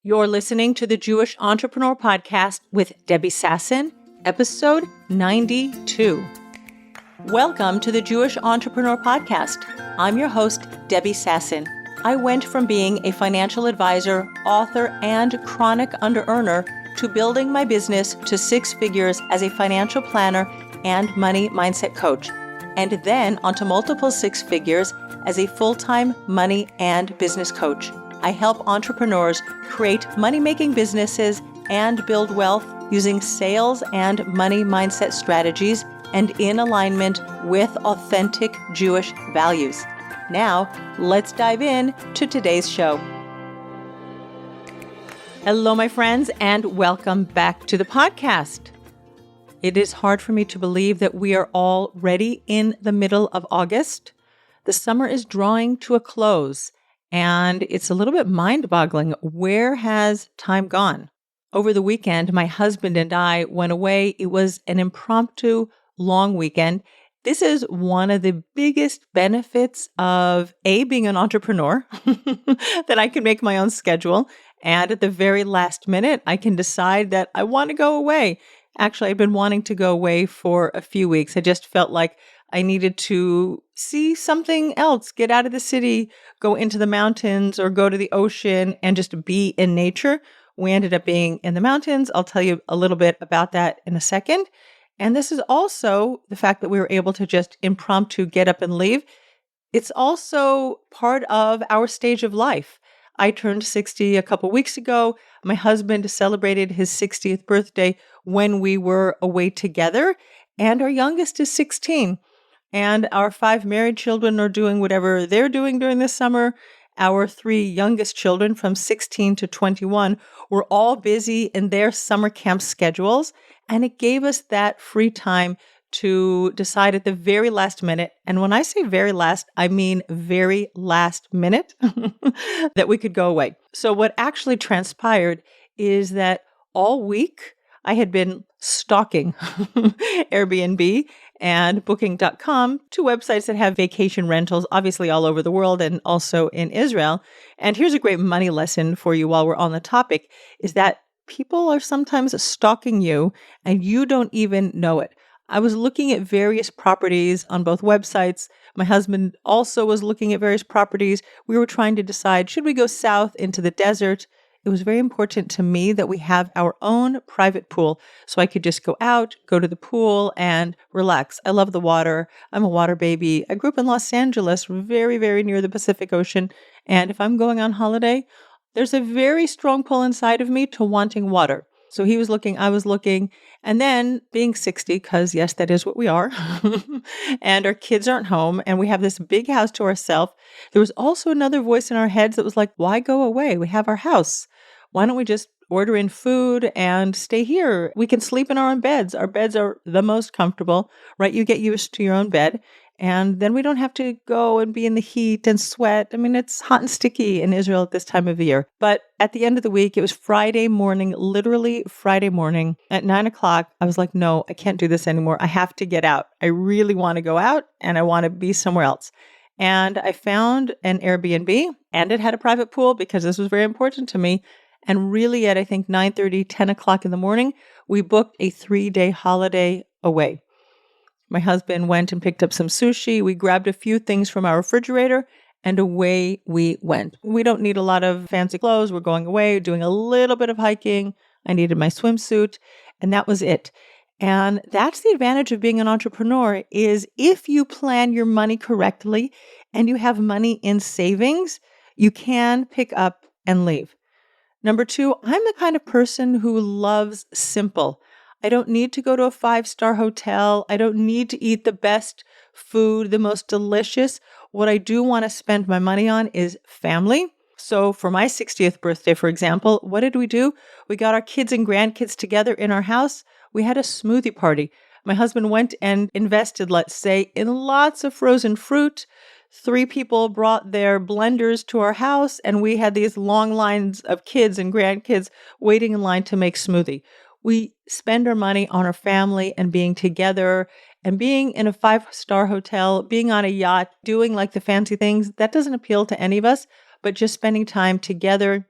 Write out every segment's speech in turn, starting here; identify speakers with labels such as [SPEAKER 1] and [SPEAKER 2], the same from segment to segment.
[SPEAKER 1] You're listening to the Jewish Entrepreneur Podcast with Debbie Sasson, episode 92. Welcome to the Jewish Entrepreneur Podcast. I'm your host, Debbie Sasson. I went from being a financial advisor, author, and chronic under-earner to building my business to six figures as a financial planner and money mindset coach, and then onto multiple six figures as a full-time money and business coach. I help entrepreneurs create money-making businesses and build wealth using sales and money mindset strategies and in alignment with authentic Jewish values. Now, let's dive in to today's show. Hello, my friends, and welcome back to the podcast. It is hard for me to believe that we are already in the middle of August. The summer is drawing to a close, and it's a little bit mind-boggling. Where has time gone? Over the weekend, my husband and I went away. It was an impromptu long weekend. This is one of the biggest benefits of being an entrepreneur, that I can make my own schedule. And at the very last minute, I can decide that I want to go away. Actually, I've been wanting to go away for a few weeks. I just felt like I needed to see something else, get out of the city, go into the mountains or go to the ocean and just be in nature. We ended up being in the mountains. I'll tell you a little bit about that in a second. And this is also the fact that we were able to just impromptu get up and leave. It's also part of our stage of life. I turned 60 a couple weeks ago. My husband celebrated his 60th birthday when we were away together, and our youngest is 16. And our 5 married children are doing whatever they're doing during this summer. Our 3 youngest children from 16 to 21 were all busy in their summer camp schedules. And it gave us that free time to decide at the very last minute. And when I say very last, I mean very last minute that we could go away. So what actually transpired is that all week I had been stalking Airbnb and Booking.com, 2 websites that have vacation rentals, obviously all over the world and also in Israel. And here's a great money lesson for you while we're on the topic, is that people are sometimes stalking you and you don't even know it. I was looking at various properties on both websites. My husband also was looking at various properties. We were trying to decide, should we go south into the desert? It was very important to me that we have our own private pool so I could just go out, go to the pool and relax. I love the water. I'm a water baby. I grew up in Los Angeles, very, very near the Pacific Ocean. And if I'm going on holiday, there's a very strong pull inside of me to wanting water. So he was looking, I was looking, and then being 60, because yes, that is what we are, and our kids aren't home, and we have this big house to ourselves. There was also another voice in our heads that was like, why go away? We have our house. Why don't we just order in food and stay here? We can sleep in our own beds. Our beds are the most comfortable, right? You get used to your own bed. And then we don't have to go and be in the heat and sweat. I mean, it's hot and sticky in Israel at this time of the year. But at the end of the week, it was Friday morning, literally Friday morning at 9:00. I was like, no, I can't do this anymore. I have to get out. I really want to go out and I want to be somewhere else. And I found an Airbnb and it had a private pool because this was very important to me. And really at, I think, 9:30, 10 o'clock in the morning, we booked a 3-day holiday away. My husband went and picked up some sushi. We grabbed a few things from our refrigerator and away we went. We don't need a lot of fancy clothes. We're going away, doing a little bit of hiking. I needed my swimsuit and that was it. And that's the advantage of being an entrepreneur is if you plan your money correctly and you have money in savings, you can pick up and leave. Number 2, I'm the kind of person who loves simple. I don't need to go to a 5-star hotel. I don't need to eat the best food, the most delicious. What I do want to spend my money on is family. So for my 60th birthday, for example, what did we do? We got our kids and grandkids together in our house. We had a smoothie party. My husband went and invested, let's say, in lots of frozen fruit. 3 people brought their blenders to our house, and we had these long lines of kids and grandkids waiting in line to make smoothie. We spend our money on our family and being together and being in a 5-star hotel, being on a yacht, doing like the fancy things. That doesn't appeal to any of us, but just spending time together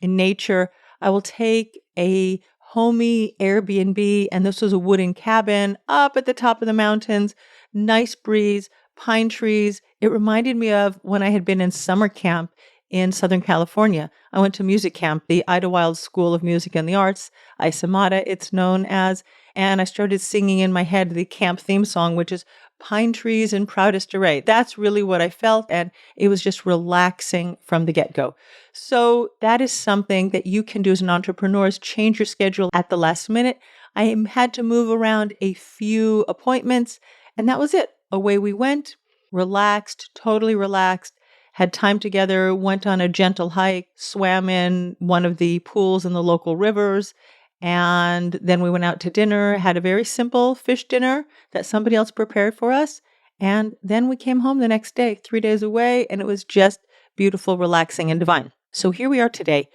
[SPEAKER 1] in nature. I will take a homey Airbnb, and this was a wooden cabin up at the top of the mountains, nice breeze, pine trees. It reminded me of when I had been in summer camp in Southern California. I went to music camp, the Idlewild School of Music and the Arts, Isamata it's known as, and I started singing in my head the camp theme song, which is Pine Trees in Proudest Array. That's really what I felt, and it was just relaxing from the get-go. So that is something that you can do as an entrepreneur, is change your schedule at the last minute. I had to move around a few appointments, and that was it. Away we went, relaxed, totally relaxed, had time together, went on a gentle hike, swam in one of the pools in the local rivers, and then we went out to dinner, had a very simple fish dinner that somebody else prepared for us. And then we came home the next day, 3 days away, and it was just beautiful, relaxing, and divine. So here we are today,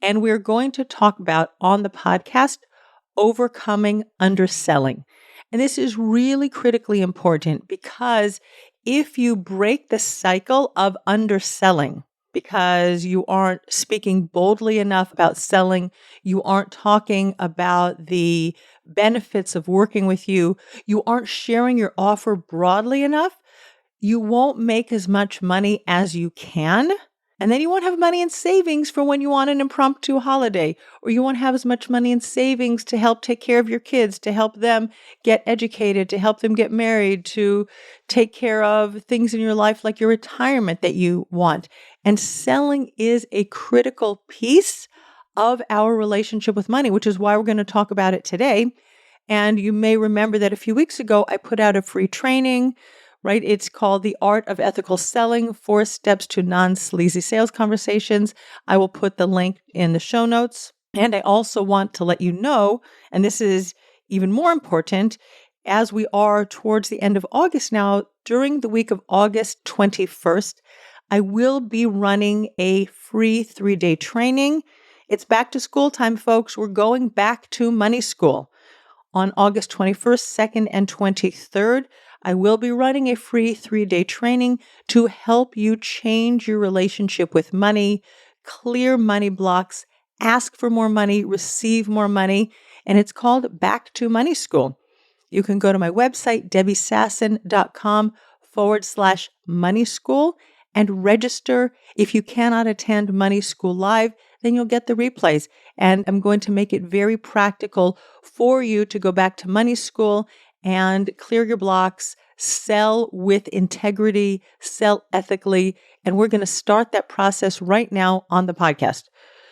[SPEAKER 1] and we're going to talk about on the podcast overcoming underselling. And this is really critically important because if you break the cycle of underselling, because you aren't speaking boldly enough about selling, you aren't talking about the benefits of working with you, you aren't sharing your offer broadly enough, you won't make as much money as you can. And then you won't have money in savings for when you want an impromptu holiday, or you won't have as much money in savings to help take care of your kids, to help them get educated, to help them get married, to take care of things in your life like your retirement that you want. And selling is a critical piece of our relationship with money, which is why we're going to talk about it today. And you may remember that a few weeks ago, I put out a free training, right? It's called The Art of Ethical Selling, 4 Steps to Non-Sleazy Sales Conversations. I will put the link in the show notes. And I also want to let you know, and this is even more important, as we are towards the end of August now, during the week of August 21st, I will be running a free 3-day training. It's back to school time, folks. We're going back to money school. On August 21st, 2nd, and 23rd, I will be running a free 3-day training to help you change your relationship with money, clear money blocks, ask for more money, receive more money, and it's called Back to Money School. You can go to my website, debbiesasson.com/money school, and register. If you cannot attend Money School Live, then you'll get the replays. And I'm going to make it very practical for you to go back to Money School and clear your blocks, sell with integrity, sell ethically. And we're going to start that process right now on the podcast.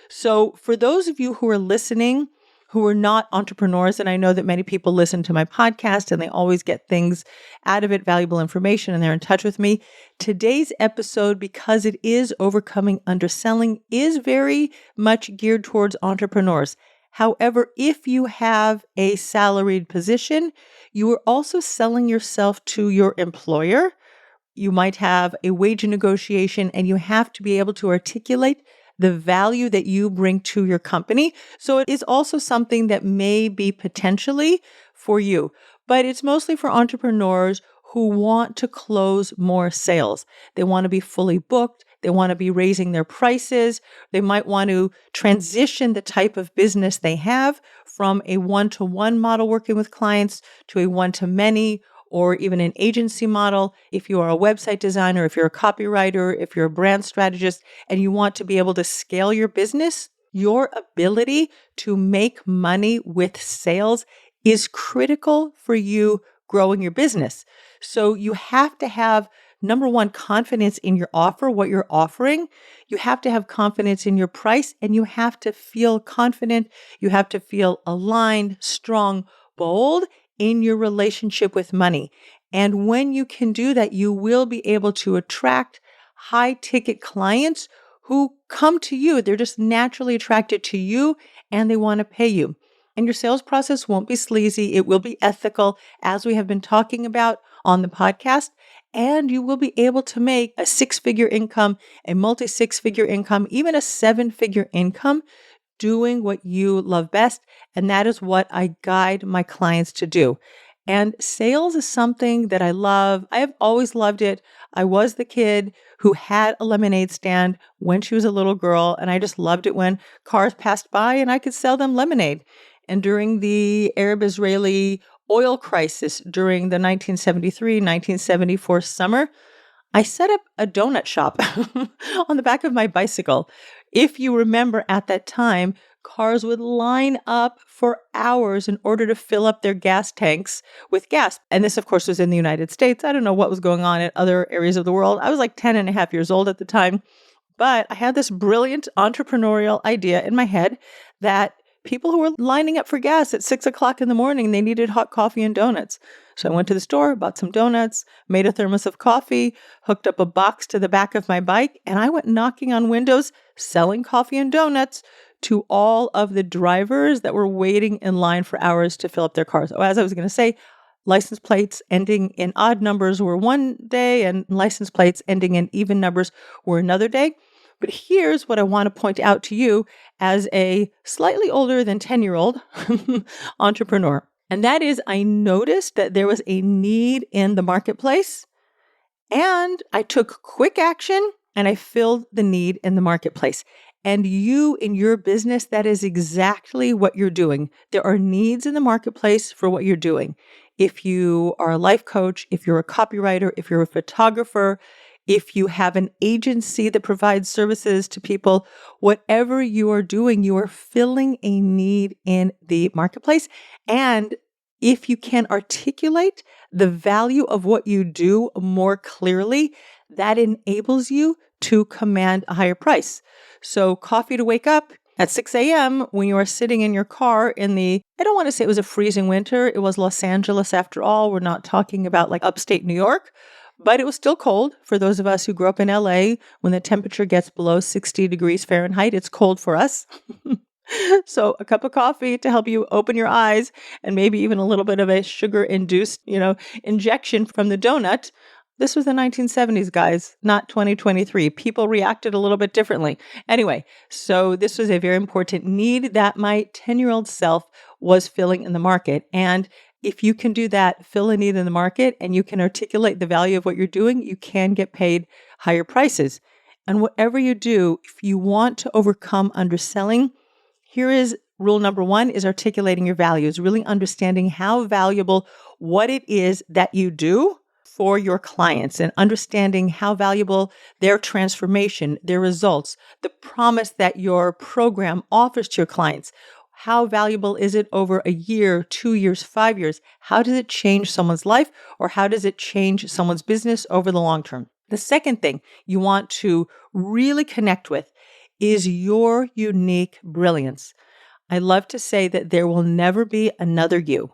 [SPEAKER 1] So for those of you who are listening, who are not entrepreneurs, and I know that many people listen to my podcast and they always get things out of it, valuable information, and they're in touch with me. Today's episode, because it is overcoming underselling, is very much geared towards entrepreneurs. However, if you have a salaried position, you are also selling yourself to your employer. You might have a wage negotiation, and you have to be able to articulate the value that you bring to your company. So it is also something that may be potentially for you, but it's mostly for entrepreneurs who want to close more sales. They want to be fully booked. They want to be raising their prices. They might want to transition the type of business they have from a one-to-one model working with clients to a one-to-many or even an agency model. If you are a website designer, if you're a copywriter, if you're a brand strategist, and you want to be able to scale your business, your ability to make money with sales is critical for you growing your business. So you have to have, number one, confidence in your offer, what you're offering. You have to have confidence in your price, and you have to feel confident. You have to feel aligned, strong, bold in your relationship with money. And when you can do that, you will be able to attract high ticket clients who come to you. They're just naturally attracted to you and they want to pay you. And your sales process won't be sleazy. It will be ethical, as we have been talking about on the podcast. And you will be able to make a 6-figure income, a multi-6-figure income, even a 7-figure income doing what you love best. And that is what I guide my clients to do. And sales is something that I love. I have always loved it. I was the kid who had a lemonade stand when she was a little girl, and I just loved it when cars passed by and I could sell them lemonade. And during the Arab-Israeli oil crisis during the 1973-1974 summer, I set up a donut shop on the back of my bicycle. If you remember at that time, cars would line up for hours in order to fill up their gas tanks with gas. And this, of course, was in the United States. I don't know what was going on in other areas of the world. I was like 10 and a half years old at the time. But I had this brilliant entrepreneurial idea in my head that people who were lining up for gas at 6 o'clock in the morning, they needed hot coffee and donuts. So I went to the store, bought some donuts, made a thermos of coffee, hooked up a box to the back of my bike, and I went knocking on windows, selling coffee and donuts to all of the drivers that were waiting in line for hours to fill up their cars. Oh, as I was going to say, license plates ending in odd numbers were one day, and license plates ending in even numbers were another day. But here's what I want to point out to you as a slightly older than 10-year-old entrepreneur. And that is, I noticed that there was a need in the marketplace, and I took quick action and I filled the need in the marketplace. And you in your business, that is exactly what you're doing. There are needs in the marketplace for what you're doing. If you are a life coach, if you're a copywriter, if you're a photographer, if you have an agency that provides services to people, whatever you are doing, you are filling a need in the marketplace. And if you can articulate the value of what you do more clearly, that enables you to command a higher price. So coffee to wake up at 6 a.m. when you are sitting in your car in the, I don't want to say it was a freezing winter. It was Los Angeles after all. We're not talking about like upstate New York. But it was still cold for those of us who grew up in LA. When the temperature gets below 60 degrees Fahrenheit, it's cold for us. So a cup of coffee to help you open your eyes, and maybe even a little bit of a sugar-induced, injection from the donut. This was the 1970s, guys, not 2023. People reacted a little bit differently. Anyway, so this was a very important need that my 10-year-old self was filling in the market. And if you can do that, fill a need in the market, and you can articulate the value of what you're doing, you can get paid higher prices. And whatever you do, if you want to overcome underselling, here is rule number one, is articulating your values, really understanding how valuable what it is that you do for your clients, and understanding how valuable their transformation, their results, the promise that your program offers to your clients. How valuable is it over a year, 2 years, 5 years? How does it change someone's life, or how does it change someone's business over the long term? The second thing you want to really connect with is your unique brilliance. I love to say that there will never be another you.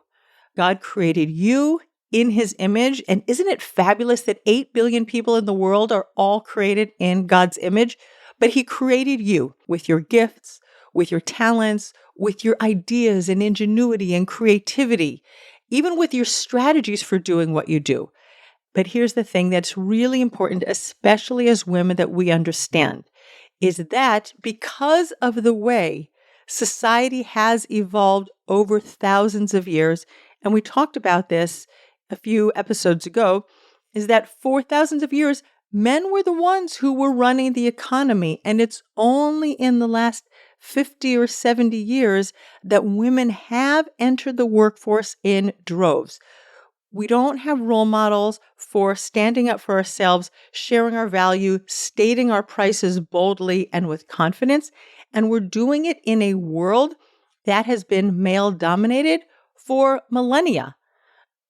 [SPEAKER 1] God created you in his image. And isn't it fabulous that 8 billion people in the world are all created in God's image? But he created you with your gifts, with your talents, with your ideas and ingenuity and creativity, even with your strategies for doing what you do. But here's the thing that's really important, especially as women, that we understand, is that because of the way society has evolved over thousands of years, and we talked about this a few episodes ago, is that for thousands of years, men were the ones who were running the economy. And it's only in the last 50 or 70 years that women have entered the workforce in droves. We don't have role models for standing up for ourselves, sharing our value, stating our prices boldly and with confidence. And we're doing it in a world that has been male dominated for millennia.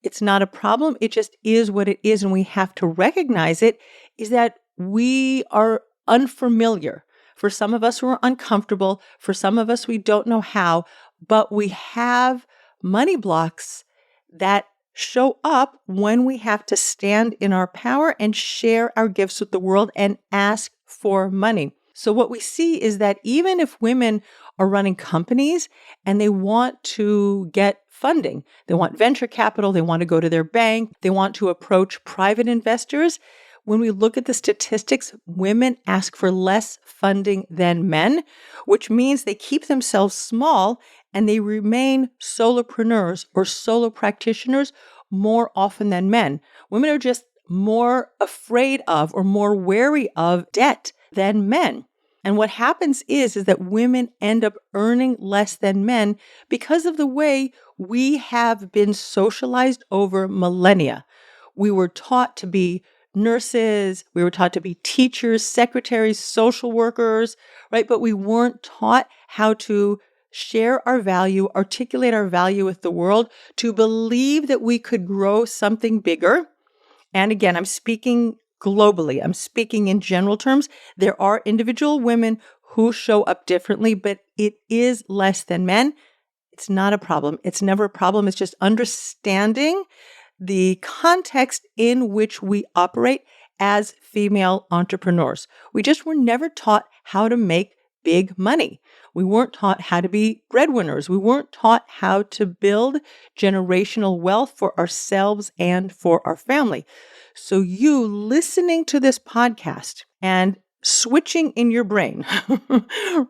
[SPEAKER 1] It's not a problem. It just is what it is. And we have to recognize it, is that we are unfamiliar. For some of us, we're uncomfortable. For some of us, we don't know how, but we have money blocks that show up when we have to stand in our power and share our gifts with the world and ask for money. So what we see is that even if women are running companies and they want to get funding, they want venture capital, they want to go to their bank, they want to approach private investors, when we look at the statistics, women ask for less funding than men, which means they keep themselves small and they remain solopreneurs or solo practitioners more often than men. Women are just more afraid of or more wary of debt than men. And what happens is that women end up earning less than men because of the way we have been socialized over millennia. We were taught to be nurses, we were taught to be teachers, secretaries, social workers, right? But we weren't taught how to share our value, articulate our value with the world, to believe that we could grow something bigger. And again, I'm speaking globally, I'm speaking in general terms. There are individual women who show up differently, but it is less than men. It's not a problem. It's never a problem. It's just understanding the context in which we operate as female entrepreneurs. We just were never taught how to make big money. We weren't taught how to be breadwinners. We weren't taught how to build generational wealth for ourselves and for our family. So you listening to this podcast and switching in your brain,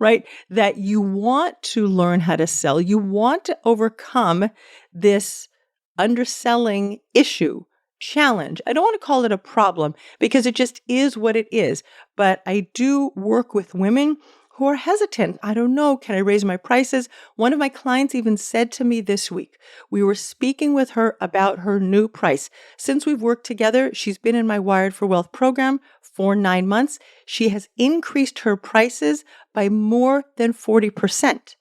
[SPEAKER 1] right? That you want to learn how to sell, you want to overcome this underselling issue, challenge. I don't want to call it a problem because it just is what it is. But I do work with women who are hesitant. I don't know. Can I raise my prices? One of my clients even said to me this week, we were speaking with her about her new price. Since we've worked together, she's been in my Wired for Wealth program for 9 months. She has increased her prices by more than 40%.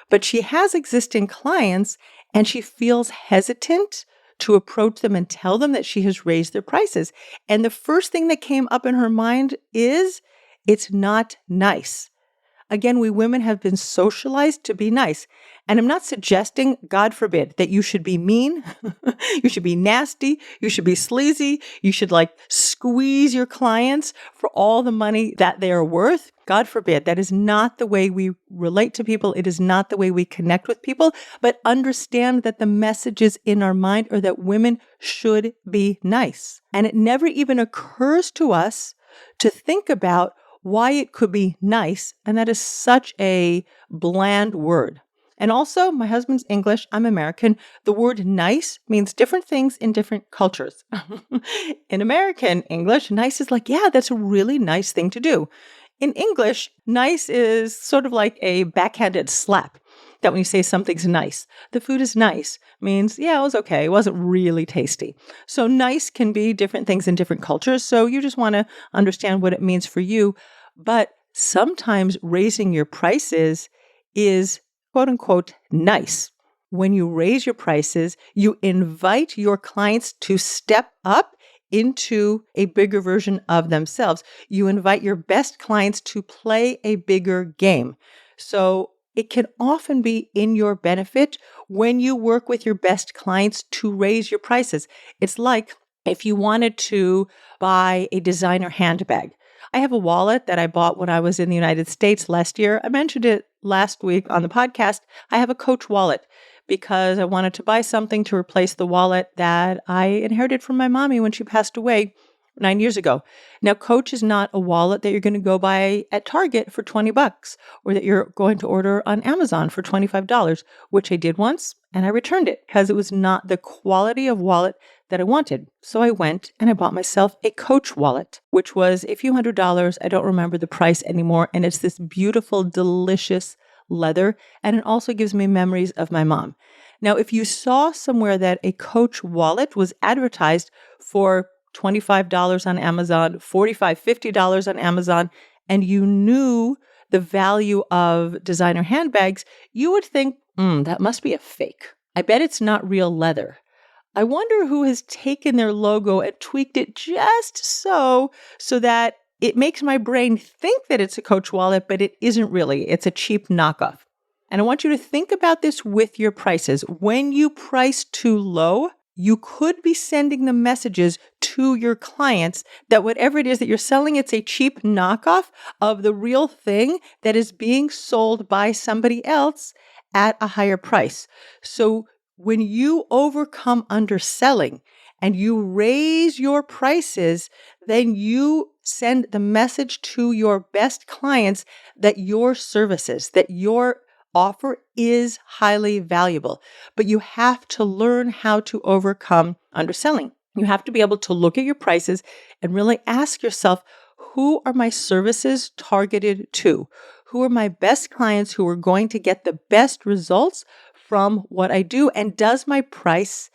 [SPEAKER 1] But she has existing clients and she feels hesitant to approach them and tell them that she has raised their prices. And the first thing that came up in her mind is, it's not nice. Again, we women have been socialized to be nice. And I'm not suggesting, God forbid, that you should be mean, you should be nasty, you should be sleazy, you should squeeze your clients for all the money that they are worth. God forbid. That is not the way we relate to people. It is not the way we connect with people. But understand that the messages in our mind are that women should be nice. And it never even occurs to us to think about why it could be nice. And that is such a bland word. And also, my husband's English, I'm American. The word nice means different things in different cultures. In American English, nice is yeah, that's a really nice thing to do. In English, nice is sort of like a backhanded slap. That when you say something's nice, the food is nice means, yeah, it was okay. It wasn't really tasty. So nice can be different things in different cultures. So you just want to understand what it means for you. But sometimes raising your prices is quote unquote nice. When you raise your prices, you invite your clients to step up into a bigger version of themselves. You invite your best clients to play a bigger game. So it can often be in your benefit when you work with your best clients to raise your prices. It's like if you wanted to buy a designer handbag. I have a wallet that I bought when I was in the United States last year. I mentioned it last week on the podcast. I have a Coach wallet because I wanted to buy something to replace the wallet that I inherited from my mommy when she passed away 9 years ago. Now, Coach is not a wallet that you're going to go buy at Target for $20 or that you're going to order on Amazon for $25, which I did once and I returned it because it was not the quality of wallet that I wanted. So I went and I bought myself a Coach wallet, which was a few $100s. I don't remember the price anymore. And it's this beautiful, delicious leather. And it also gives me memories of my mom. Now, if you saw somewhere that a Coach wallet was advertised for $25 on Amazon, $45, $50 on Amazon, and you knew the value of designer handbags, you would think, that must be a fake. I bet it's not real leather. I wonder who has taken their logo and tweaked it just so that it makes my brain think that it's a Coach wallet, but it isn't really. It's a cheap knockoff. And I want you to think about this with your prices. When you price too low, you could be sending the messages to your clients that whatever it is that you're selling, it's a cheap knockoff of the real thing that is being sold by somebody else at a higher price. So when you overcome underselling and you raise your prices, then you send the message to your best clients that your services, that your offer is highly valuable, but you have to learn how to overcome underselling. You have to be able to look at your prices and really ask yourself, who are my services targeted to? Who are my best clients who are going to get the best results from what I do? And does my price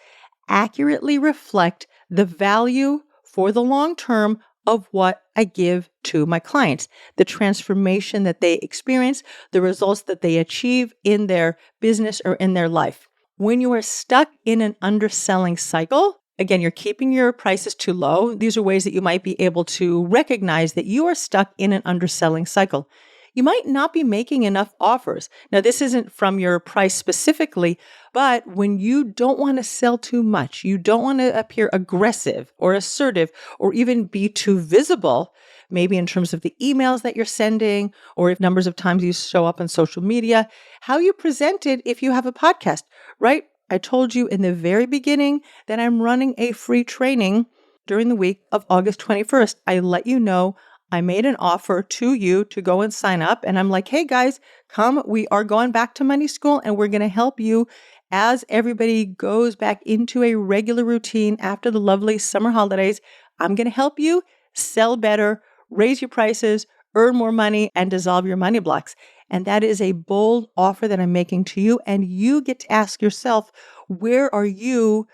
[SPEAKER 1] accurately reflect the value for the long term of what I give to my clients, the transformation that they experience, the results that they achieve in their business or in their life? When you are stuck in an underselling cycle, again, you're keeping your prices too low. These are ways that you might be able to recognize that you are stuck in an underselling cycle. You might not be making enough offers. Now, this isn't from your price specifically, but when you don't want to sell too much, you don't want to appear aggressive or assertive or even be too visible, maybe in terms of the emails that you're sending or if numbers of times you show up on social media, how you present it if you have a podcast, right? I told you in the very beginning that I'm running a free training during the week of August 21st. I let you know I made an offer to you to go and sign up. And I'm like, hey guys, come. We are going back to money school and we're going to help you as everybody goes back into a regular routine after the lovely summer holidays. I'm going to help you sell better, raise your prices, earn more money, and dissolve your money blocks. And that is a bold offer that I'm making to you. And you get to ask yourself, where are you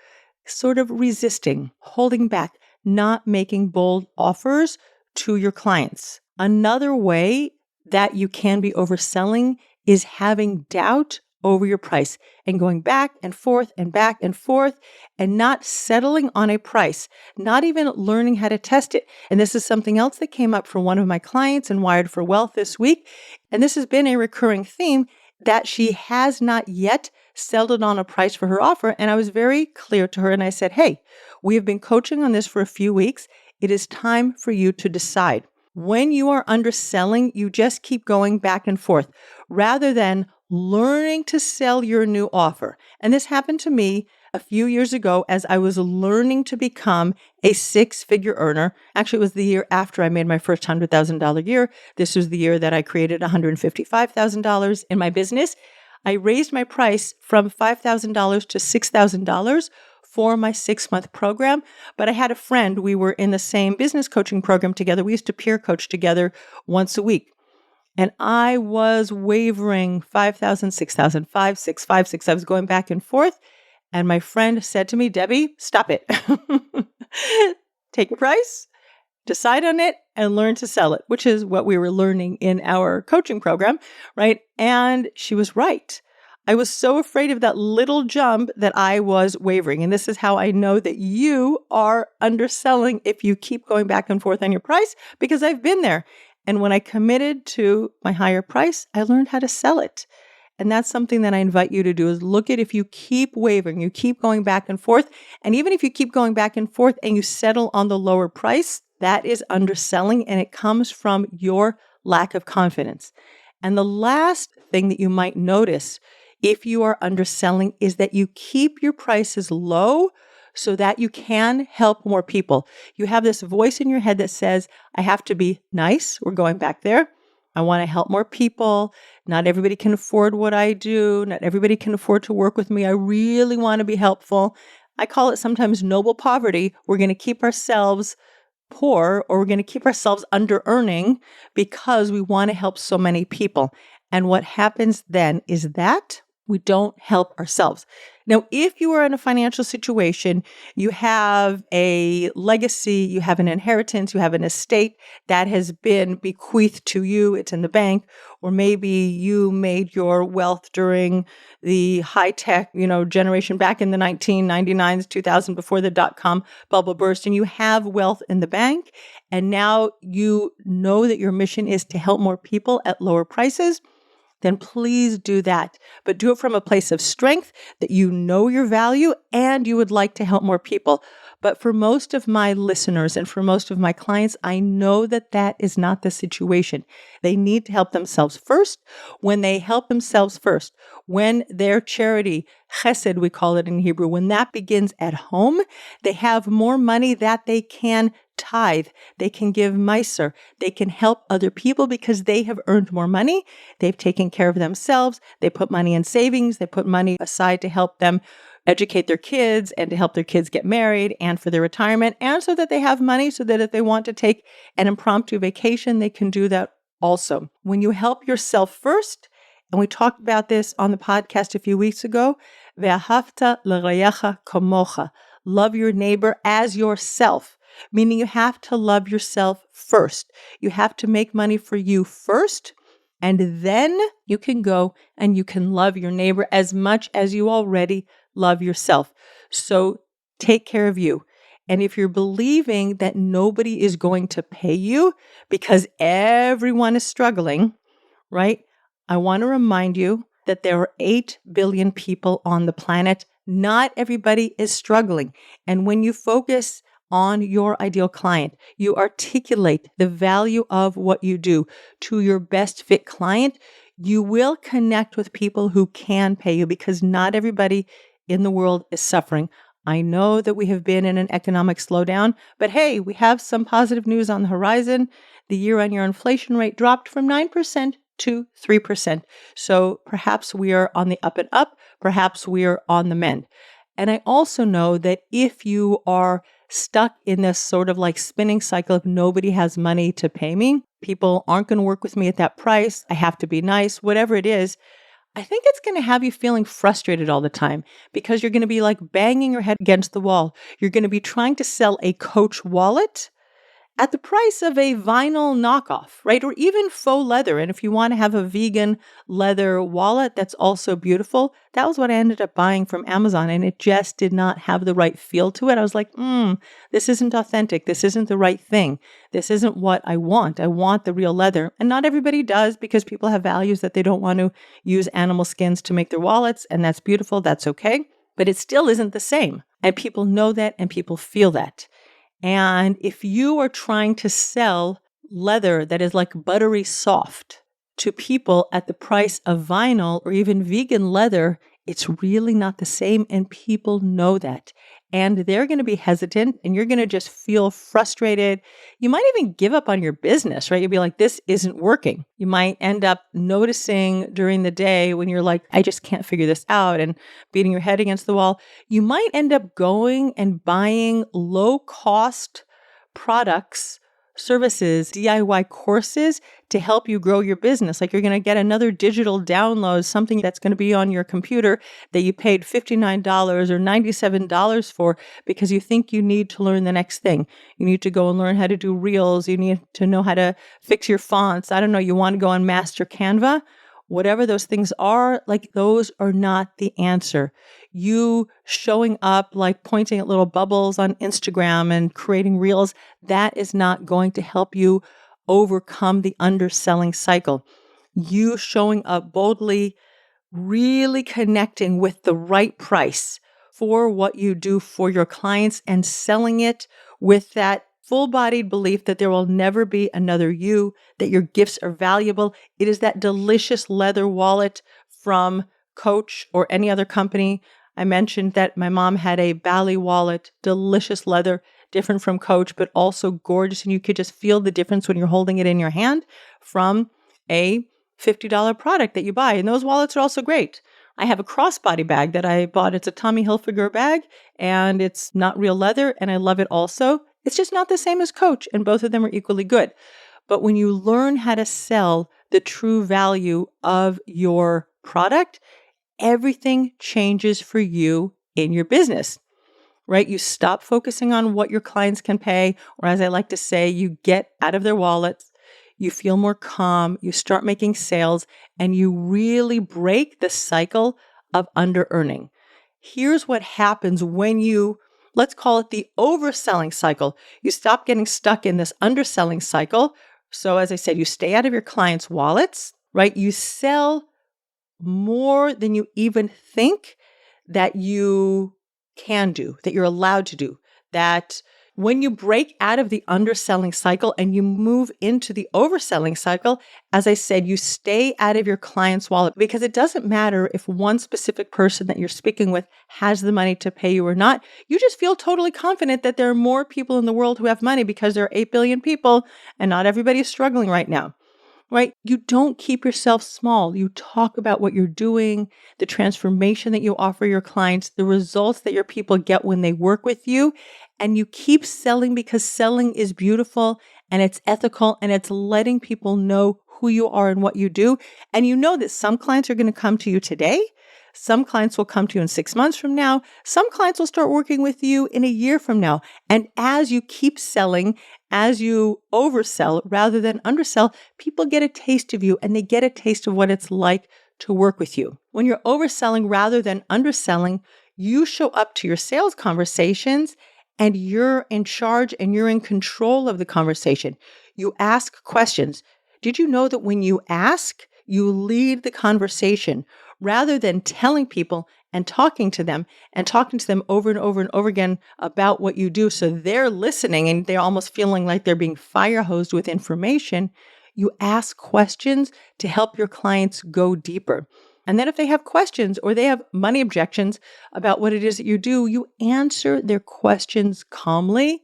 [SPEAKER 1] sort of resisting, holding back, not making bold offers to your clients? Another way that you can be overselling is having doubt over your price and going back and forth and back and forth and not settling on a price, not even learning how to test it. And this is something else that came up for one of my clients in Wired for Wealth this week. And this has been a recurring theme that she has not yet settled on a price for her offer. And I was very clear to her and I said, hey, we have been coaching on this for a few weeks. It is time for you to decide. When you are underselling, you just keep going back and forth rather than learning to sell your new offer. And this happened to me a few years ago as I was learning to become a six-figure earner. Actually, it was the year after I made my first $100,000 year. This was the year that I created $155,000 in my business. I raised my price from $5,000 to $6,000 for my 6-month program. But I had a friend, we were in the same business coaching program together. We used to peer coach together once a week. And I was wavering 5,000, 6,000, 5, 6, 5, 6. I was going back and forth. And my friend said to me, Debbie, stop it. Take your price, decide on it, and learn to sell it, which is what we were learning in our coaching program, right? And she was right. I was so afraid of that little jump that I was wavering. And this is how I know that you are underselling if you keep going back and forth on your price, because I've been there. And when I committed to my higher price, I learned how to sell it. And that's something that I invite you to do is look at if you keep wavering, you keep going back and forth. And even if you keep going back and forth and you settle on the lower price, that is underselling and it comes from your lack of confidence. And the last thing that you might notice if you are underselling is that you keep your prices low so that you can help more people. You have this voice in your head that says, I have to be nice. We're going back there. I want to help more people. Not everybody can afford what I do. Not everybody can afford to work with me. I really want to be helpful. I call it sometimes noble poverty. We're going to keep ourselves poor or we're going to keep ourselves under earning because we want to help so many people. And what happens then is that we don't help ourselves. Now, if you are in a financial situation, you have a legacy, you have an inheritance, you have an estate that has been bequeathed to you, it's in the bank, or maybe you made your wealth during the high-tech, generation back in the 1999s, 2000, before the dot-com bubble burst, and you have wealth in the bank, and now you know that your mission is to help more people at lower prices, then please do that. But do it from a place of strength that you know your value and you would like to help more people. But for most of my listeners and for most of my clients, I know that that is not the situation. They need to help themselves first. When they help themselves first, when their charity, chesed, we call it in Hebrew, when that begins at home, they have more money that they can tithe, they can give miser, they can help other people because they have earned more money. They've taken care of themselves. They put money in savings. They put money aside to help them educate their kids and to help their kids get married and for their retirement, and so that they have money so that if they want to take an impromptu vacation, they can do that also. When you help yourself first, and we talked about this on the podcast a few weeks ago, ve'ahavta l'reacha kamocha, love your neighbor as yourself, meaning you have to love yourself first. You have to make money for you first, and then you can go and you can love your neighbor as much as you already love yourself. So take care of you. And if you're believing that nobody is going to pay you because everyone is struggling, right? I want to remind you that there are 8 billion people on the planet. Not everybody is struggling. And when you focus on your ideal client, you articulate the value of what you do to your best fit client, you will connect with people who can pay you because not everybody in the world is suffering. I know that we have been in an economic slowdown, but hey, we have some positive news on the horizon. The year-on-year inflation rate dropped from 9% to 3%. So perhaps we are on the up and up. Perhaps we are on the mend. And I also know that if you are stuck in this sort of like spinning cycle of nobody has money to pay me, people aren't going to work with me at that price, I have to be nice, whatever it is, I think it's going to have you feeling frustrated all the time because you're going to be like banging your head against the wall. You're going to be trying to sell a Coach wallet at the price of a vinyl knockoff, right? Or even faux leather. And if you want to have a vegan leather wallet, that's also beautiful. That was what I ended up buying from Amazon, and it just did not have the right feel to it. I was like, this isn't authentic. This isn't the right thing. This isn't what I want. I want the real leather. And not everybody does because people have values that they don't want to use animal skins to make their wallets. And that's beautiful. That's okay. But it still isn't the same. And people know that and people feel that. And if you are trying to sell leather that is like buttery soft to people at the price of vinyl or even vegan leather, it's really not the same. And people know that. And they're going to be hesitant and you're going to just feel frustrated. You might even give up on your business, right? You'll be like, this isn't working. You might end up noticing during the day when you're like, I just can't figure this out and beating your head against the wall. You might end up going and buying low cost products, services, DIY courses to help you grow your business. Like you're going to get another digital download, something that's going to be on your computer that you paid $59 or $97 for because you think you need to learn the next thing. You need to go and learn how to do reels. You need to know how to fix your fonts. I don't know. You want to go and master Canva. Whatever those things are, like those are not the answer. You showing up, like pointing at little bubbles on Instagram and creating reels, that is not going to help you overcome the underselling cycle. You showing up boldly, really connecting with the right price for what you do for your clients and selling it with that full-bodied belief that there will never be another you, that your gifts are valuable. It is that delicious leather wallet from Coach or any other company. I mentioned that my mom had a Bali wallet, delicious leather, different from Coach, but also gorgeous. And you could just feel the difference when you're holding it in your hand from a $50 product that you buy. And those wallets are also great. I have a crossbody bag that I bought. It's a Tommy Hilfiger bag and it's not real leather and I love it also. It's just not the same as Coach and both of them are equally good. But when you learn how to sell the true value of your product, everything changes for you in your business, right? You stop focusing on what your clients can pay, or as I like to say, you get out of their wallets, you feel more calm, you start making sales, and you really break the cycle of under-earning. Here's what happens when you, let's call it the overselling cycle. You stop getting stuck in this underselling cycle. So as I said, you stay out of your clients' wallets, right? You sell more than you even think that you can do, that you're allowed to do, that When you break out of the underselling cycle and you move into the overselling cycle, as I said, you stay out of your client's wallet because it doesn't matter if one specific person that you're speaking with has the money to pay you or not. You just feel totally confident that there are more people in the world who have money because there are 8 billion people and not everybody is struggling right now. Right? You don't keep yourself small. You talk about what you're doing, the transformation that you offer your clients, the results that your people get when they work with you. And you keep selling because selling is beautiful and it's ethical and it's letting people know who you are and what you do. And you know that some clients are going to come to you today. Some clients will come to you in 6 months from now. Some clients will start working with you in a year from now. And as you keep selling, as you oversell rather than undersell, people get a taste of you and they get a taste of what it's like to work with you. When you're overselling rather than underselling, you show up to your sales conversations and you're in charge and you're in control of the conversation. You ask questions. Did you know that when you ask, you lead the conversation rather than telling people and talking to them over and over and over again about what you do? So they're listening and they're almost feeling like they're being fire hosed with information. You ask questions to help your clients go deeper. And then if they have questions or they have money objections about what it is that you do, you answer their questions calmly,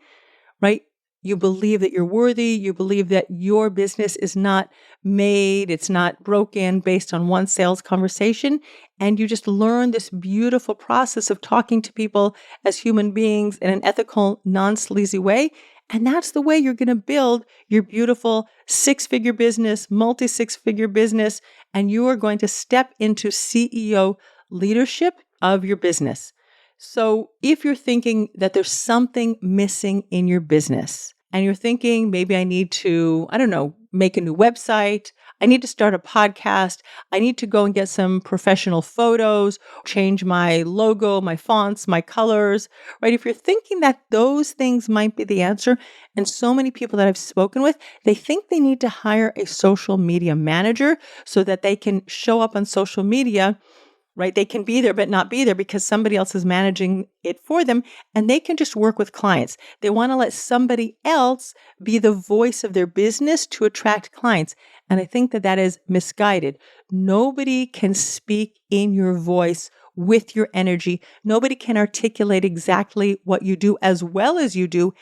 [SPEAKER 1] right? You believe that you're worthy. You believe that your business is not made, it's not broken based on one sales conversation. And you just learn this beautiful process of talking to people as human beings in an ethical, non-sleazy way. And that's the way you're going to build your beautiful 6-figure business, multi-6-figure business, and you are going to step into CEO leadership of your business. So if you're thinking that there's something missing in your business and you're thinking maybe I need to, make a new website, I need to start a podcast, I need to go and get some professional photos, change my logo, my fonts, my colors, right? If you're thinking that those things might be the answer, and so many people that I've spoken with, they think they need to hire a social media manager so that they can show up on social media, right? They can be there, but not be there because somebody else is managing it for them and they can just work with clients. They want to let somebody else be the voice of their business to attract clients. And I think that that is misguided. Nobody can speak in your voice with your energy. Nobody can articulate exactly what you do as well as you do.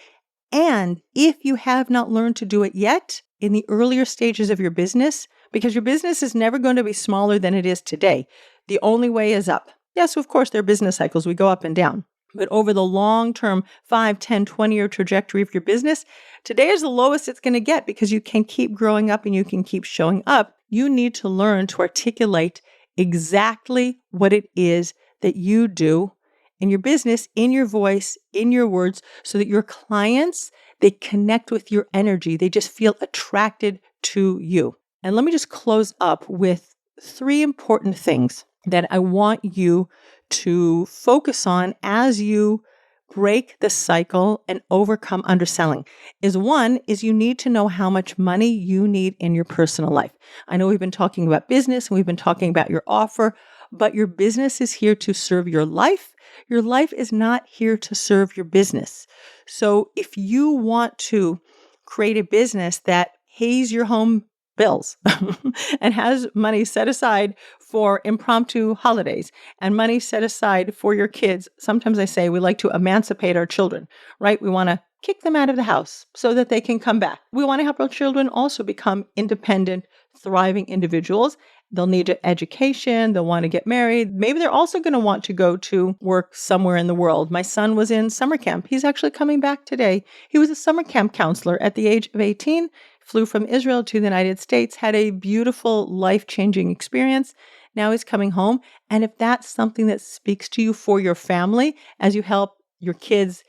[SPEAKER 1] And if you have not learned to do it yet in the earlier stages of your business, because your business is never going to be smaller than it is today. The only way is up. Yes, of course, there are business cycles. We go up and down. But over the long-term 5, 10, 20-year trajectory of your business, today is the lowest it's going to get because you can keep growing up and you can keep showing up. You need to learn to articulate exactly what it is that you do in your business, in your voice, in your words, so that your clients, they connect with your energy. They just feel attracted to you. And let me just close up with 3 important things that I want you to focus on as you break the cycle and overcome underselling. One is you need to know how much money you need in your personal life. I know we've been talking about business and we've been talking about your offer, but your business is here to serve your life. Your life is not here to serve your business. So if you want to create a business that pays your home bills and has money set aside for impromptu holidays and money set aside for your kids. Sometimes I say we like to emancipate our children, right? We want to kick them out of the house so that they can come back. We want to help our children also become independent, thriving individuals. They'll need an education. They'll want to get married. Maybe they're also going to want to go to work somewhere in the world. My son was in summer camp. He's actually coming back today. He was a summer camp counselor at the age of 18, flew from Israel to the United States, had a beautiful life-changing experience. Now he's coming home. And if that's something that speaks to you for your family, as you help your kids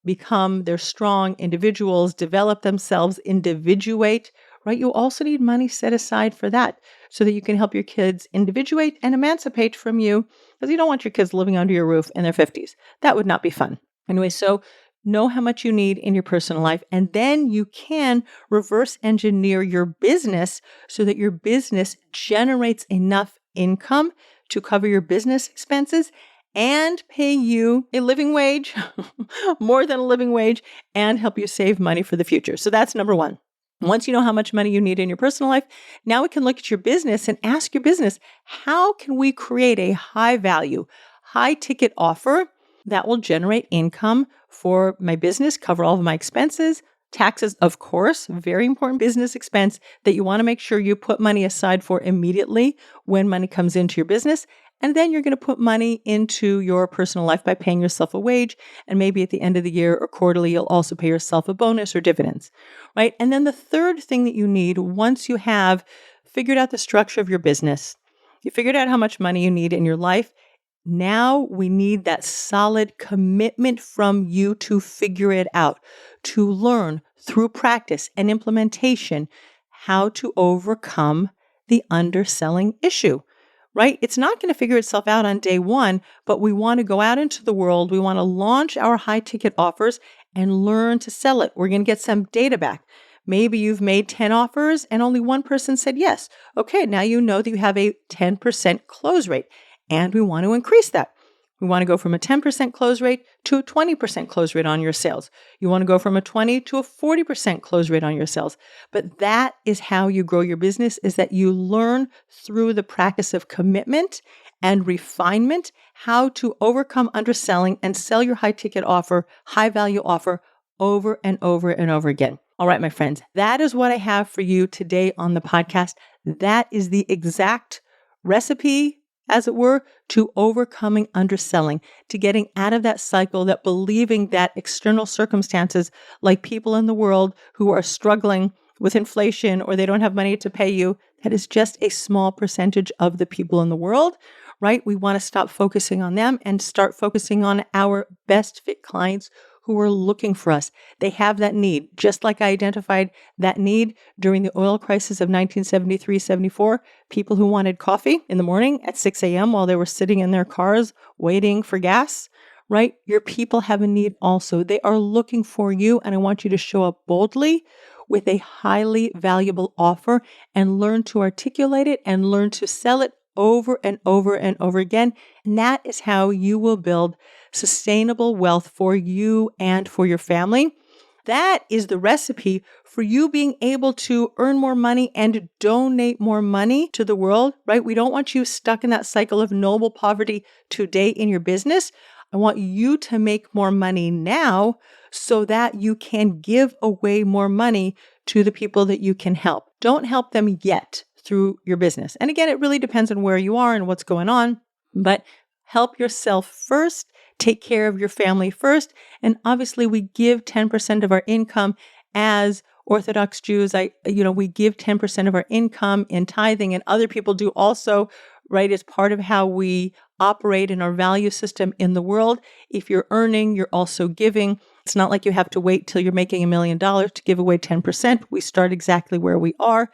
[SPEAKER 1] become their strong individuals, develop themselves, individuate, right? You also need money set aside for that so that you can help your kids individuate and emancipate from you, because you don't want your kids living under your roof in their 50s. That would not be fun. Anyway, so know how much you need in your personal life, and then you can reverse engineer your business so that your business generates enough income to cover your business expenses and pay you a living wage, more than a living wage, and help you save money for the future. So that's number one. Once you know how much money you need in your personal life, now we can look at your business and ask your business, how can we create a high value, high ticket offer that will generate income for my business, cover all of my expenses, taxes, of course, very important business expense that you want to make sure you put money aside for immediately when money comes into your business. And then you're going to put money into your personal life by paying yourself a wage. And maybe at the end of the year or quarterly, you'll also pay yourself a bonus or dividends, right? And then the third thing that you need once you have figured out the structure of your business, you figured out how much money you need in your life, now we need that solid commitment from you to figure it out, to learn through practice and implementation how to overcome the underselling issue, right? It's not going to figure itself out on day one, but we want to go out into the world. We want to launch our high ticket offers and learn to sell it. We're going to get some data back. Maybe you've made 10 offers and only one person said yes. Okay, now you know that you have a 10% close rate. And we want to increase that. We want to go from a 10% close rate to a 20% close rate on your sales. You want to go from a 20 to a 40% close rate on your sales. But that is how you grow your business, is that you learn through the practice of commitment and refinement how to overcome underselling and sell your high ticket offer, high value offer over and over and over again. All right, my friends, that is what I have for you today on the podcast. That is the exact recipe, as it were, to overcoming underselling, to getting out of that cycle, that believing that external circumstances like people in the world who are struggling with inflation or they don't have money to pay you, that is just a small percentage of the people in the world, right? We want to stop focusing on them and start focusing on our best fit clients who are looking for us. They have that need, just like I identified that need during the oil crisis of 1973-74, people who wanted coffee in the morning at 6 a.m. while they were sitting in their cars waiting for gas, right? Your people have a need also. They are looking for you, and I want you to show up boldly with a highly valuable offer and learn to articulate it and learn to sell it over and over and over again. And that is how you will build sustainable wealth for you and for your family. That is the recipe for you being able to earn more money and donate more money to the world, right? We don't want you stuck in that cycle of noble poverty today in your business. I want you to make more money now so that you can give away more money to the people that you can help. Don't help them yet through your business. And again, it really depends on where you are and what's going on, but help yourself first. Take care of your family first. And obviously we give 10% of our income as Orthodox Jews. We give 10% of our income in tithing, and other people do also, right? As part of how we operate in our value system in the world. If you're earning, you're also giving. It's not like you have to wait till you're making $1 million to give away 10%. We start exactly where we are.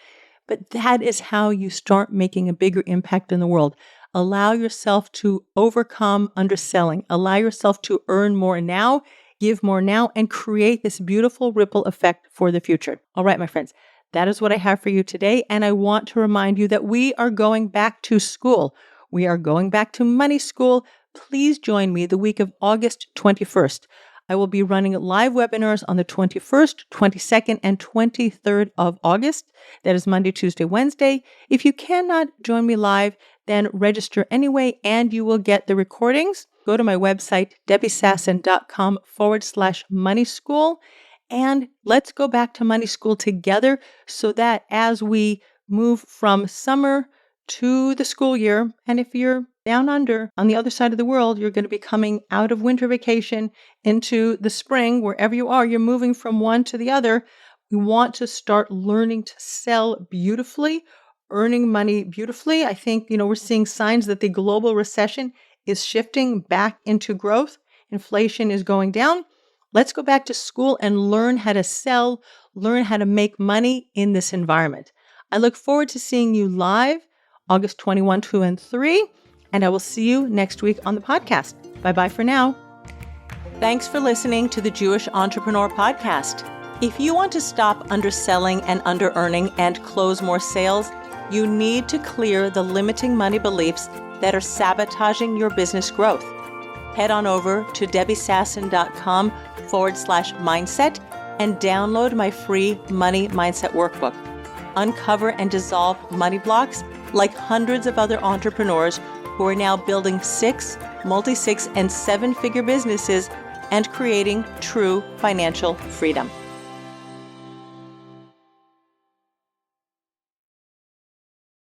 [SPEAKER 1] But that is how you start making a bigger impact in the world. Allow yourself to overcome underselling. Allow yourself to earn more now, give more now, and create this beautiful ripple effect for the future. All right, my friends, that is what I have for you today. And I want to remind you that we are going back to school. We are going back to money school. Please join me the week of August 21st. I will be running live webinars on the 21st, 22nd, and 23rd of August. That is Monday, Tuesday, Wednesday. If you cannot join me live, then register anyway, and you will get the recordings. Go to my website, debbiesasson.com/money school, and let's go back to money school together so that as we move from summer to the school year, and if you're down under on the other side of the world, you're going to be coming out of winter vacation into the spring, wherever you are, you're moving from one to the other. We want to start learning to sell beautifully, earning money beautifully. I think, we're seeing signs that the global recession is shifting back into growth. Inflation is going down. Let's go back to school and learn how to sell, learn how to make money in this environment. I look forward to seeing you live August 21, 2, and 3, and I will see you next week on the podcast. Bye-bye for now. Thanks for listening to the Jewish Entrepreneur Podcast. If you want to stop underselling and under-earning and close more sales, you need to clear the limiting money beliefs that are sabotaging your business growth. head on over to debbiesasson.com/mindset and download my free money mindset workbook. Uncover and dissolve money blocks like hundreds of other entrepreneurs who are now building 6, multi-6, and 7-figure businesses and creating true financial freedom.